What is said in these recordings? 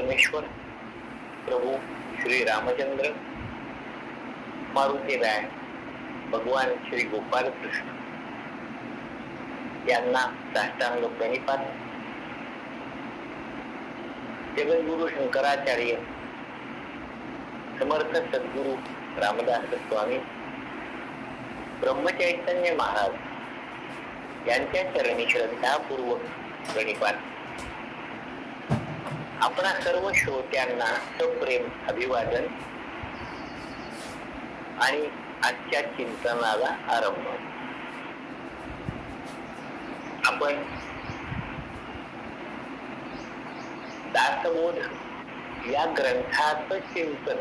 परमेश्वर प्रभू श्री रामचंद्र, मारुतीराय, भगवान श्री गोपाल कृष्ण यांना साष्टांग प्रणिपात. जगद्गुरु शंकराचार्य, समर्थ सद्गुरु रामदास स्वामी, ब्रह्मचैतन्य महाराज यांच्या चरणी श्रद्धापूर्वक प्रणिपात. आपणा सर्व श्रोत्यांना सप्रेम अभिवादन आणि आजच्या चिंतनाला आरंभ. आपण दासबोध या ग्रंथाचं चिंतन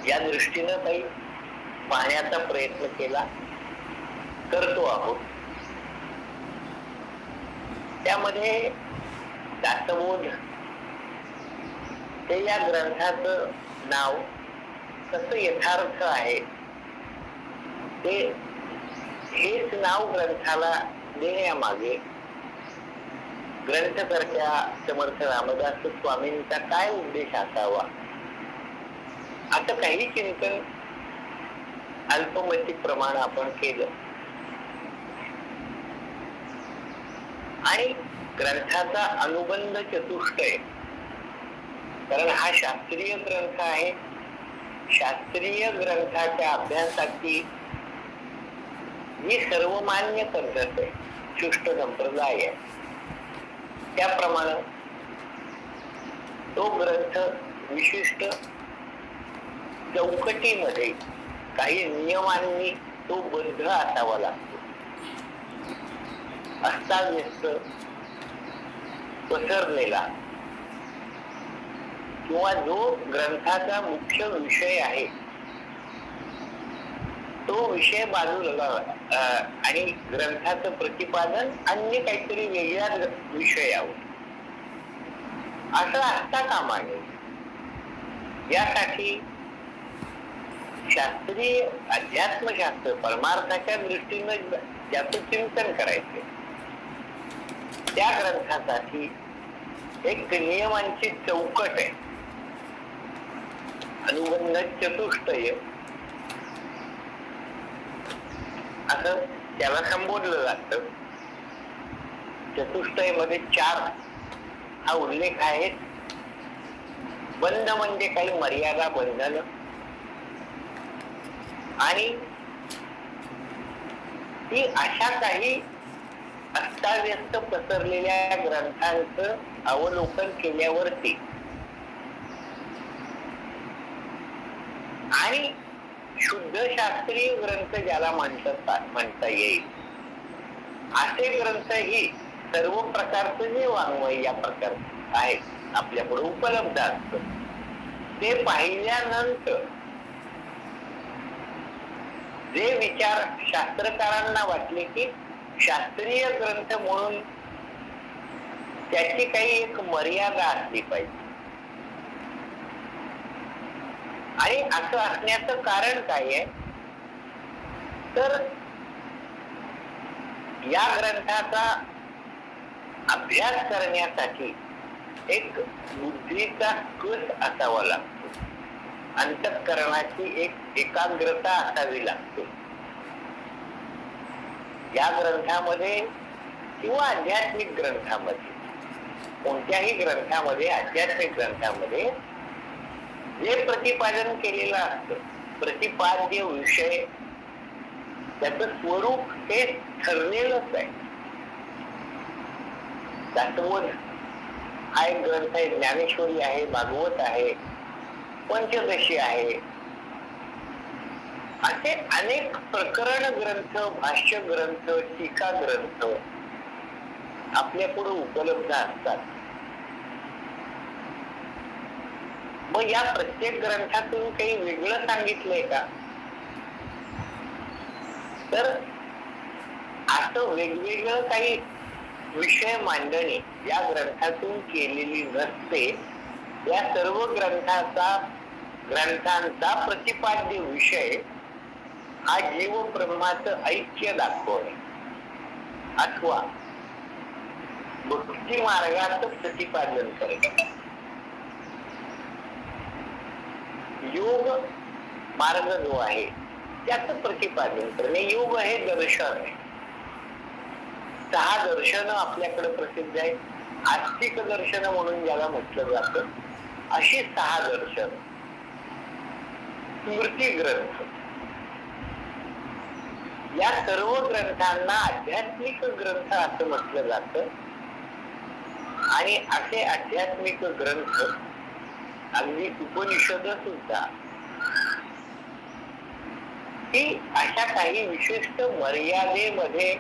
या दृष्टीनं काही पाहण्याचा प्रयत्न केला करतो आहोत. त्यामध्ये दासबोध हे या ग्रंथाचं नाव कसं यथार्थ आहे ते हेच नाव ग्रंथाला देण्यामागे ग्रंथकर्त्या समर्थ रामदास स्वामींचा काय उद्देश असावा, असं काही चिंतन अल्पमती प्रमाण आपण केलं. आणि ग्रंथाचा अनुबंध चतुष्टय, कारण हा शास्त्रीय ग्रंथ आहे. शास्त्रीय ग्रंथाच्या अभ्यासाची जी सर्वमान्य पद्धत आहे, शिष्ट संप्रदाय आहे, त्याप्रमाणे तो ग्रंथ विशिष्ट चौकटीमध्ये काही नियमांनी तो बद्ध असावा लागतो. अस्ताव्यस्त पसरलेला किंवा जो ग्रंथाचा मुख्य विषय आहे तो विषय बाजूला आणि ग्रंथाचं प्रतिपादन अन्य काहीतरी वेगळ्या विषयावर असं असता कामा नये. यासाठी शास्त्रीय अध्यात्मशास्त्र परमार्थाच्या दृष्टीनं ज्याचं चिंतन करायचे त्या ग्रंथासाठी एक नियमांची चौकट आहे, अनुबंध चतुष्टय असं त्याला संबोधलं जातं. चतुष्टय मध्ये 4 हा उल्लेख आहे. बंध म्हणजे काही मर्यादा, बंधन, आणि ती अशा काही अस्ताव्यस्त पसरलेल्या ग्रंथांचं अवलोकन केल्यावरती आणि शुद्ध शास्त्रीय ग्रंथ ज्याला म्हणता येईल असे ग्रंथही सर्व प्रकारचं जे वाङ्मय या प्रकारचं आहे आपल्याकडे उपलब्ध असत ते पाहिल्यानंतर जे विचार शास्त्रकारांना वाटले की शास्त्रीय ग्रंथ म्हणून त्याची काही एक मर्यादा असली पाहिजे. आणि असं असण्याचं कारण काय आहे, तर या ग्रंथाचा अभ्यास करण्यासाठी एक बुद्धीचा कस असावा लागतो, अंतःकरणाची एक एकाग्रता असावी लागते. या ग्रंथामध्ये किंवा आध्यात्मिक ग्रंथामध्ये, कोणत्याही ग्रंथामध्ये, आध्यात्मिक ग्रंथामध्ये जे प्रतिपादन केलेलं असतं, प्रतिपाद्य विषय, त्याचं स्वरूप हे ठरलेलंच आहे. दासबोध हा एक ग्रंथ आहे, ज्ञानेश्वरी आहे, भागवत आहे, पंचदशी आहे, असे अनेक प्रकरण ग्रंथ, भाष्य ग्रंथ, टीका ग्रंथ आपल्या पुढे उपलब्ध असतात. मग या प्रत्येक ग्रंथातून काही वेगळं सांगितलंय का, तर असं वेगवेगळं काही विषय मांडणी या ग्रंथातून केलेली नसते. या सर्व ग्रंथांचा प्रतिपाद्य विषय हा जीव ब्रह्माचं ऐक्य दाखवणे अथवा मुक्ती मार्गाचं प्रतिपादन करणे. योग मार्ग जो आहे त्याचं प्रतिपादन करणे. योग हे दर्शन आहे. 6 दर्शन आपल्याकडे प्रसिद्ध आहेत. आस्तिक दर्शन म्हणून ज्याला म्हटलं जातं, अशी 6 दर्शन. स्मृती ग्रंथ, या सर्व ग्रंथांना आध्यात्मिक ग्रंथ असं म्हटलं जातं. आणि असे आध्यात्मिक ग्रंथ, अगदी उपनिषद सुद्धा, ही अशा काही विशिष्ट मर्यादेमध्ये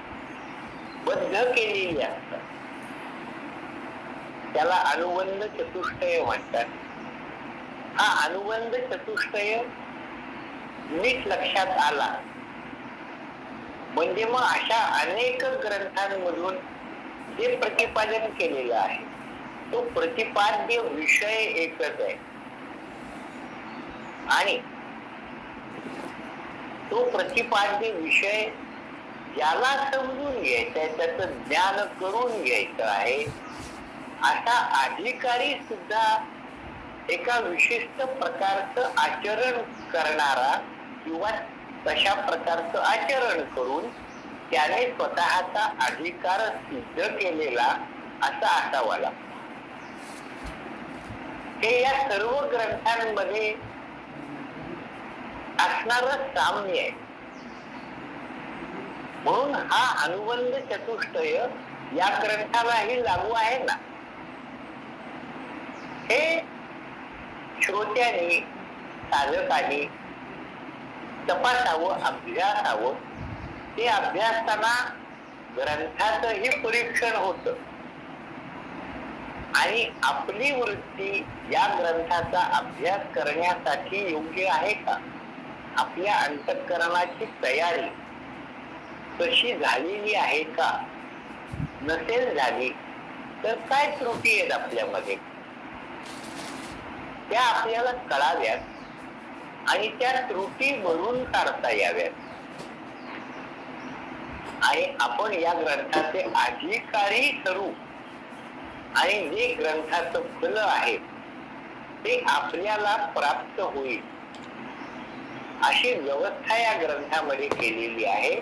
बद्ध केलेली असतात. त्याला अनुबंध चतुष्टय म्हणतात. हा अनुबंध चतुष्टय नीट लक्षात आला म्हणजे मग अशा अनेक ग्रंथांमधून जे प्रतिपादन केलेलं आहे तो प्रतिपाद्य विषय एकच आहे. आणि तो प्रतिपाद्य विषय ज्याला समजून घ्यायचा आहे, त्याचं ज्ञान करून घ्यायचं आहे, असा अधिकारी सुद्धा एका विशिष्ट प्रकारचं आचरण करणारा किंवा तशा प्रकारचं आचरण करून त्याने स्वतःचा अधिकार सिद्ध केलेला असा असावा लागतो. हे या सर्व ग्रंथांमध्ये असणारं साम्य आहे. म्हणून हा अनुबंध चतुष्टय या ग्रंथालाही लागू आहे ना. हे श्रोत्यांनी, साधकांनी तपासावं, अभ्यासावं. ते अभ्यासताना ग्रंथाचंही परीक्षण होतं आणि आपली वृत्ती या ग्रंथाचा अभ्यास करण्यासाठी योग्य आहे का, आपल्या अंतःकरणाची तयारी तशी झालेली आहे का. नसेल झाली तर काय त्रुटी आहेत आपल्यामध्ये, त्या आपल्याला कळाव्यात आणि त्या त्रुटी भरून काढता याव्यात. आणि आपण या ग्रंथाचे अधिकारी ठरू आणि जे ग्रंथाचं फल आहे ते आपल्याला प्राप्त होईल अशी व्यवस्था या ग्रंथामध्ये केलेली आहे.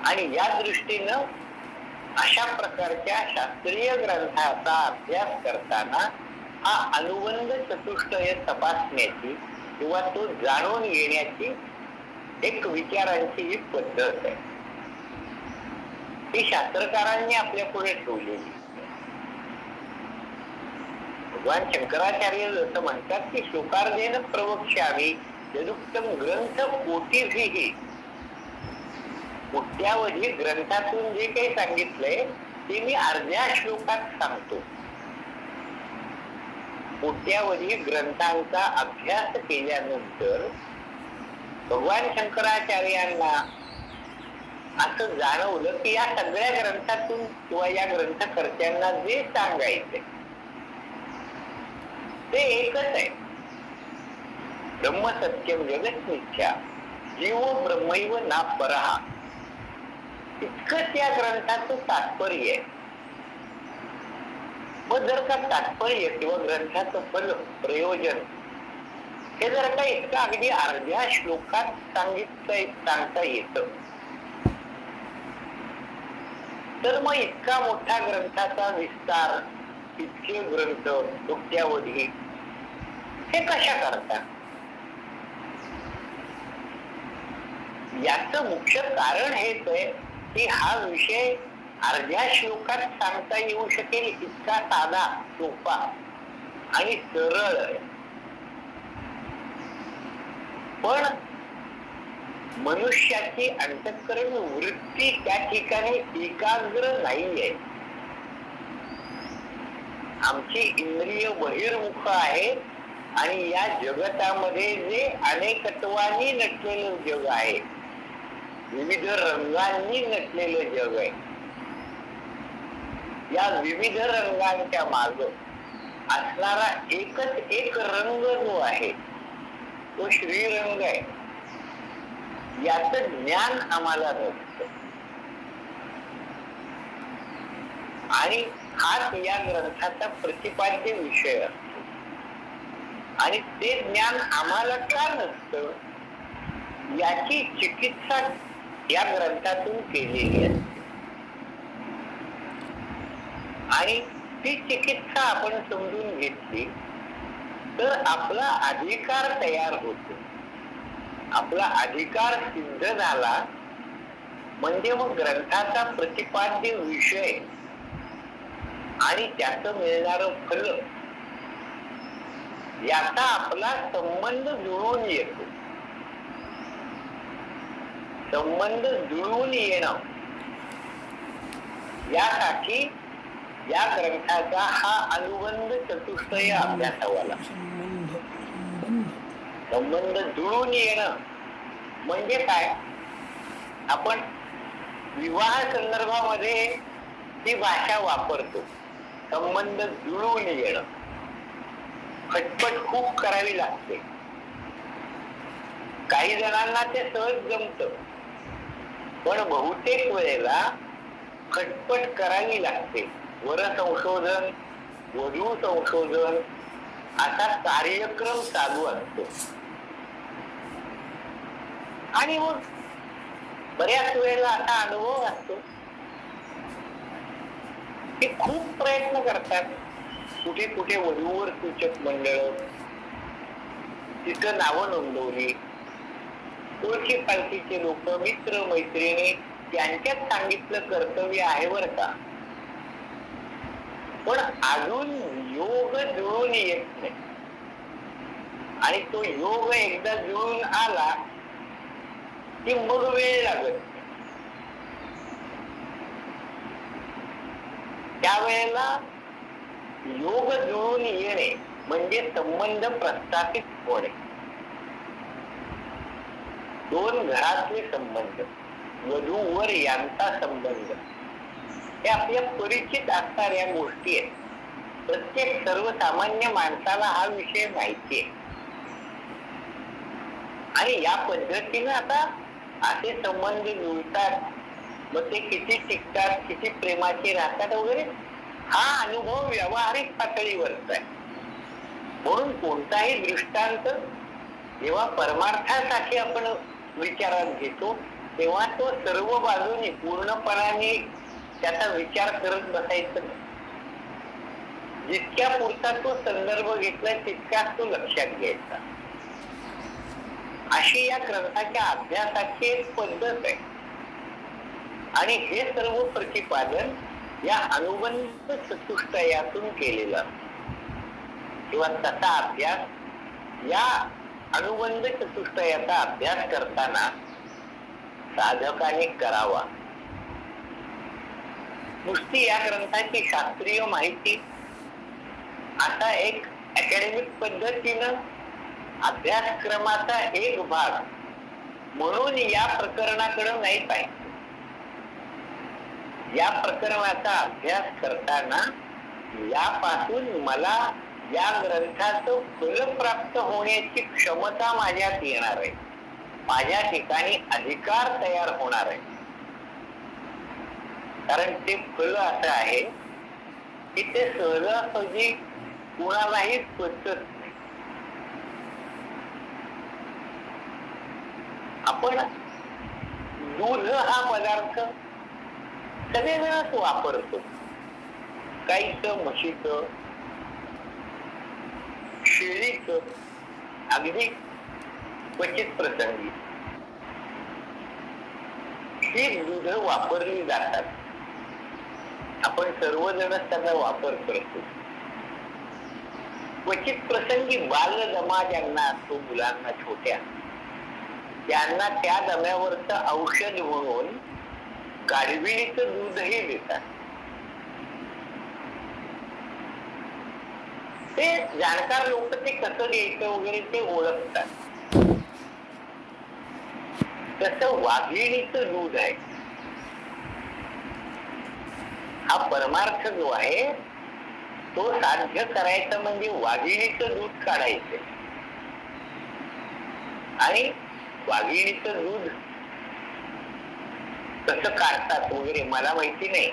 आणि या दृष्टीनं अशा प्रकारच्या शास्त्रीय ग्रंथाचा अभ्यास करताना हा अनुबंध चतुष्टय तपासण्याची किंवा तो जाणून घेण्याची एक विचारांची ही पद्धत आहे. ही शास्त्रकारांनी आपल्या पुढे ठेवलेली. भगवान शंकराचार्य जसं म्हणतात की श्लोकार्धेन प्रवक्ष्यामि यदुक्तम ग्रंथ कोटिभिः. कोट्यावधी ग्रंथातून जे काही सांगितलंय ते मी अर्ध्या श्लोकात सांगतो. कोट्यावधी ग्रंथांचा अभ्यास केल्यानंतर भगवान शंकराचार्यांना असं जाणवलं की या सगळ्या ग्रंथातून किंवा या ग्रंथकर्त्यांना जे सांगायचंय ते एकच आहे. ब्रह्म सत्यम जगत मिथ्या जीव ब्रह्मैव ना परहा. इतकंच या ग्रंथाचं तात्पर्य आहे. मग जर का तात्पर्य किंवा ग्रंथाचं फल, प्रयोजन हे जर का इतकं अगदी अर्ध्या श्लोकात सांगता येतं तर मग इतका मोठा ग्रंथाचा विस्तार, इतके ग्रंथ कोट्यावधी हे कशा करता. याचं मुख्य कारण हेच आहे की हा विषय अर्ध्या श्लोकात सांगता येऊ शकेल इतका साधा, सोपा आणि सरळ आहे. पण मनुष्याची अंतःकरण वृत्ती त्या ठिकाणी एकाग्र नाहीये. आमची इंद्रिय बहिर्मुख आहे आणि या जगतामध्ये जे अनेकत्वानी नटलेलं जग आहे, विविध रंगांनी नटलेलं जग आहे, या विविध रंगांच्या माग असणारा एकच एक रंग जो आहे तो श्रीरंग आहे. याचं ज्ञान आम्हाला नसतं. आणि हाच या ग्रंथाचा प्रतिपाद्य विषय असतो. आणि ते ज्ञान आम्हाला का नसतं याची चिकित्सा या ग्रंथातून केलेली असते. आणि ती चिकित्सा आपण समजून घेतली तर आपला अधिकार तयार होतो. आपला अधिकार सिद्ध झाला म्हणजे मग ग्रंथाचा प्रतिपाद्य विषय आणि त्याचं मिळणारं फल याचा आपला संबंध जुळून येतो. संबंध जुळून येणं यासाठी या ग्रंथाचा हा अनुबंध चतुष्टय अभ्यासावा लागतो. संबंध जुळून येणं म्हणजे काय? आपण विवाह संदर्भामध्ये ती भाषा वापरतो, संबंध जुळून येणं. खटपट खूप करावी लागते. काही जणांना ते सहज जमतं, पण बहुतेक वेळेला खटपट करावी लागते. वर संशोधन, वधू संशोधन असा कार्यक्रम चालू असतो. आणि मग बऱ्याच वेळेला असा अनुभव असतो की खूप प्रयत्न करतात. कुठे कुठे वधूवर सूचक मंडळ, तिथं नावं नोंदवली, ओळखी पालखीचे लोक, मित्र मैत्रिणी यांच्यात सांगितलं कर्तव्य आहे बर का, पण अजून योग जुळून येत नाही. आणि तो योग एकदा जुळून आला की मग वेळ लागत. त्यावेळेला योग जुळून येणे म्हणजे संबंध प्रस्थापित होणे. दोन घरातले संबंध, वधू-वर यांचा संबंध, हे आपल्या परिचित असणाऱ्या गोष्टी आहेत. प्रत्येक सर्वसामान्य माणसाला हा विषय माहिती आहे. आणि या पद्धतीने आता असे संबंध जुळतात, मग ते किती टिकतात, किती प्रेमाचे राहतात वगैरे, हा अनुभव व्यावहारिक पातळीवरचा आहे. म्हणून कोणताही दृष्टांत जेव्हा परमार्थासाठी आपण विचारात घेतो तेव्हा तो सर्व बाजूनी पूर्णपणाने त्याचा विचार करत बसायचा नाही. जितक्या पुरता तो संदर्भ घेतला तितकाच तो लक्षात घ्यायचा. अशी या ग्रंथाच्या अभ्यासाची एक पद्धत आहे. आणि हे सर्व प्रतिपादन या अनुबंध चतुष्टयातून केलेलं किंवा तसा अभ्यास या अनुबंध चतुष्टयाचा अभ्यास करताना साधकाने करावा. नुसती या ग्रंथाची शास्त्रीय माहिती असा एक अकॅडमिक पद्धतीनं अभ्यासक्रमाचा एक भाग म्हणून या प्रकरणाकडे नाही पाहिजे. या प्रकरणाचा अभ्यास करताना यापासून मला या ग्रंथाचं फल प्राप्त होण्याची क्षमता माझ्यात येणार आहे. माझ्या ठिकाणी अधिकार तयार होणार आहे. कारण ते फल असं आहे की ते सहजासहजी कुणालाही पचत नाही. आपण दूध हा पदार्थ सगळेजणच वापरतो. गाईचं, म्हशीचं, शेळीचं, अगदी क्वचित प्रसंगी ही दूध वापरली जातात. आपण सर्वजणच त्याचा वापर करतो. क्वचित प्रसंगी बाल दमा ज्यांना असतो, मुलांना छोट्या, त्यांना त्या दम्यावरचं औषध म्हणून गाढविणीचं दूधही देतात. ते जाणकार लोक ते कसं द्यायचं वगैरे ते ओळखतात. तसं वाघिणीचं दूध आहे. हा परमार्थ जो आहे तो साध्य करायचा म्हणजे वाघिणीचं दूध काढायचं. आणि वाघिणीचं दूध कसं काढतात वगैरे मला माहिती नाही,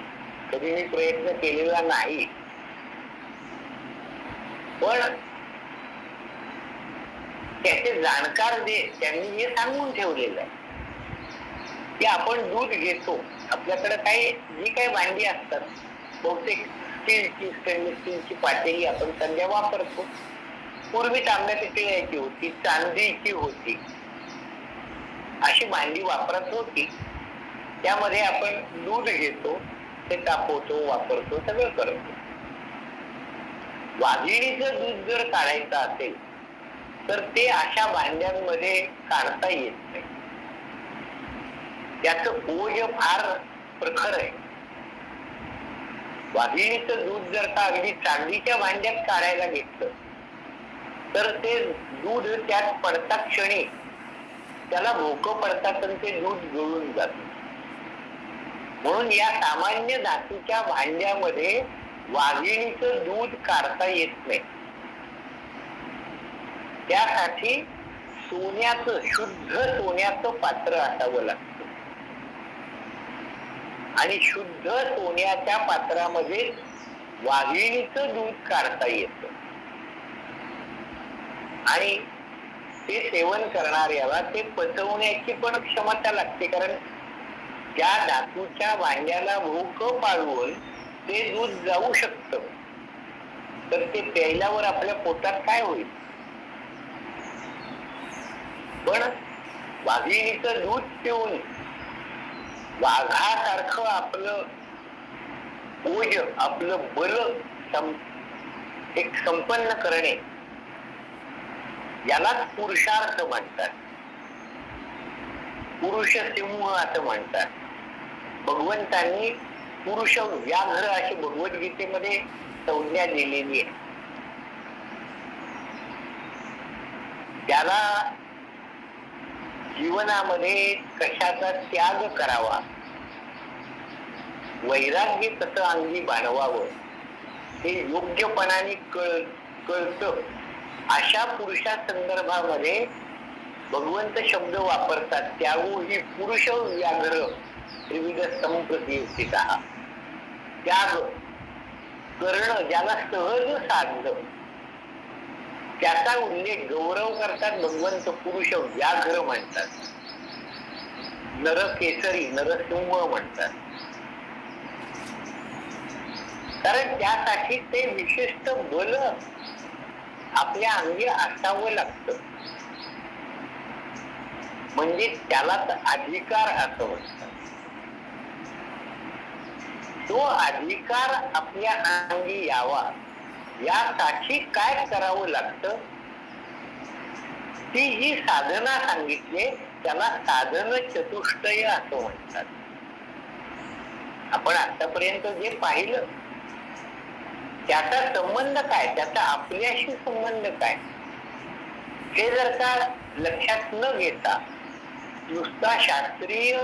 कधी मी प्रयत्न केलेला नाही, पण त्याचे जाणकार जे त्यांनी हे सांगून ठेवलेलं आहे की आपण दूध घेतो, आपल्याकडे काही जी काही भांडी असतात, बहुतेक स्टीलची, स्टेनलेस स्टीलची पातेली आपण सध्या वापरतो. पूर्वी तांब्या पितळेची होती, चांदीची होती, अशी भांडी वापरत होती. त्यामध्ये आपण दूध घेतो, ते तापवतो, वापरतो, सगळं करतो. वाघिणीचं दूध जर काढायचं असेल तर ते अशा भांड्यांमध्ये काढता येत नाही. त्याचं ओझ फार प्रखर आहे. वाघिणीचं दूध जर का अगदी चांदीच्या भांड्यात काढायला घेतलं तर ते दूध त्यात पडता क्षणी त्याला भोकं पडतात आणि ते दूध गळून जात. म्हणून या सामान्य धातूच्या भांड्यामध्ये वाघिणीचं दूध काढता येत नाही. त्यासाठी सोन्याचं, शुद्ध सोन्याचं पात्र असावं लागतं आणि शुद्ध सोन्याच्या पात्रामध्ये वाघिणीचं दूध काढता येतं. आणि ते सेवन करणाऱ्याला ते पचवण्याची पण क्षमता लागते, कारण त्या धातूच्या भांड्याला भोकं पाडून ते दूध जाऊ शकतं. तर ते प्यायल्यावर आपल्या पोटात काय होईल? पण वाघिणीचं दूध पिऊन वाघासारखं आपलं ओझ, आपलं बल एक संपन्न करणे, यालाच पुरुषार्थ म्हणतात. पुरुष सिंह असं म्हणतात. भगवंतांनी पुरुष व्याघ्र अशी भगवद्गीतेमध्ये संज्ञा दिलेली आहे. त्याला जीवनामध्ये कशाचा त्याग करावा, वैराग्य कसं अंगी बाळगावं हे योग्यपणाने कळतं. अशा पुरुषा संदर्भामध्ये भगवंत शब्द वापरतात. त्यागो ही पुरुष व्याघ्र त्रिविध संप्रतिष्ठित. त्याग करणं ज्याला सहज साधलं त्याचा उल्लेख गौरव करतात. भगवंत पुरुष व्याघ्र म्हणतात, नरकेसरी, नरसिंह म्हणतात. कारण त्यासाठी ते विशिष्ट बल आपल्या अंगी असावं लागतं. म्हणजे त्यालाच अधिकार असं म्हणतात. तो अधिकार आपल्या अंगी यावा यासाठी काय करावं लागतं, ती जी साधना सांगितली त्याला साधन चतुष्टय असं म्हणतात. आपण आतापर्यंत जे पाहिलं त्याचा संबंध काय, त्याचा आपल्याशी संबंध काय, हे जर का लक्षात न घेता नुसता शास्त्रीय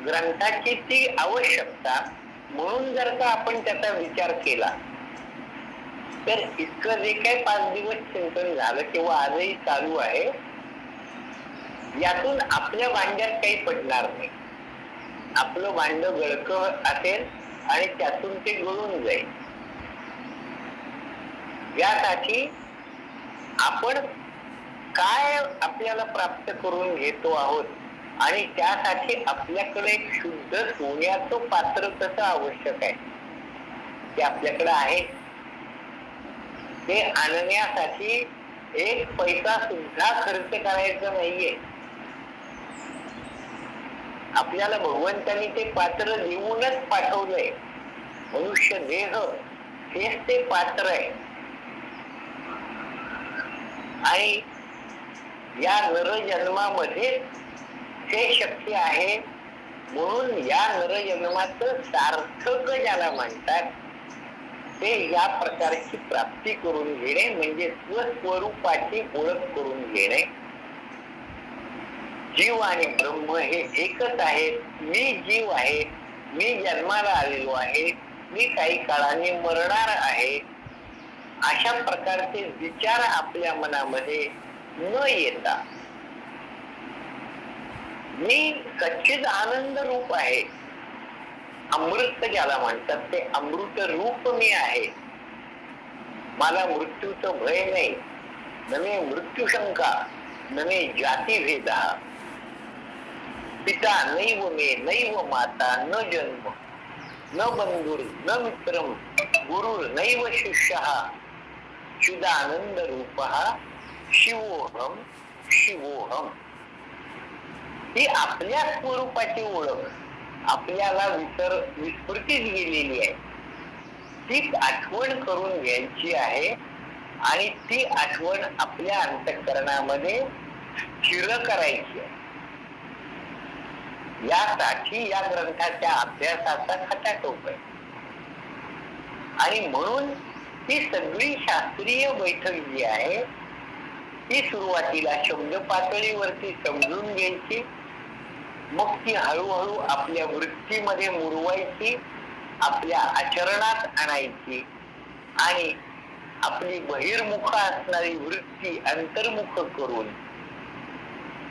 ग्रंथाची ती आवश्यकता म्हणून जर का आपण त्याचा विचार केला तर इतकं जे काही 5 दिवस चिंतन झालं किंवा आजही चालू आहे, यातून आपल्या भांड्यात काही पडणार नाही. आपलं भांड गळकं असेल आणि त्यातून ते गळून जाईल. यासाठी आपण काय आपल्याला प्राप्त करून घेतो आहोत आणि त्यासाठी आपल्याकडे एक शुद्ध सोन्याचं पात्र कसं आवश्यक आहे ते आपल्याकडे आहे. ते आणण्यासाठी एक पैसा सुद्धा खर्च करायचा नाहीये. आपल्याला भगवंतांनी ते पात्र देऊनच पाठवलंय. मनुष्य देह हेच ते पात्र आहे. आणि या नरजन्मामध्ये ते शक्य आहे. म्हणून या नरजन्माचं सार्थक ज्याला म्हणतात ते या प्रकारची प्राप्ती करून घेणे, म्हणजे स्वस्वरूपाची ओळख करून घेणे. जीव आणि ब्रह्म हे एकच आहे. मी जीव आहे, मी जन्माला आलेलो आहे, मी काही काळाने मरणार आहे, अशा प्रकारचे विचार आपल्या मनामध्ये न येता मी सच्चिद आनंद रूप आहे, अमृत ज्याला म्हणतात ते अमृत रूप मी आहे. मला मृत्यूचं भय नाही. नमे मृत्यू शंका नमे जाती भेदा. पिता नैव मे नैव माता न जन्म न बंधुर न मित्रम गुरुर नैव शिष्यः चिदानंद रूपः शिवोहम शिवोहम. ही आपल्या स्वरूपाची ओळख आपल्याला विस्मृतीच गेलेली आहे. तीच आठवण करून घ्यायची आहे आणि ती आठवण आपल्या अंतःकरणामध्ये स्थिर करायची आहे. यासाठी या ग्रंथाच्या अभ्यासाचा खटाटोप आहे. आणि म्हणून ही सगळी शास्त्रीय बैठक जी आहे ती सुरुवातीला शब्द पातळीवरती समजून घ्यायची, मग ती हळूहळू आपल्या वृत्तीमध्ये मुरवायची, आपल्या आचरणात आणायची आणि आपली बहिर्मुख असणारी वृत्ती अंतर्मुख करून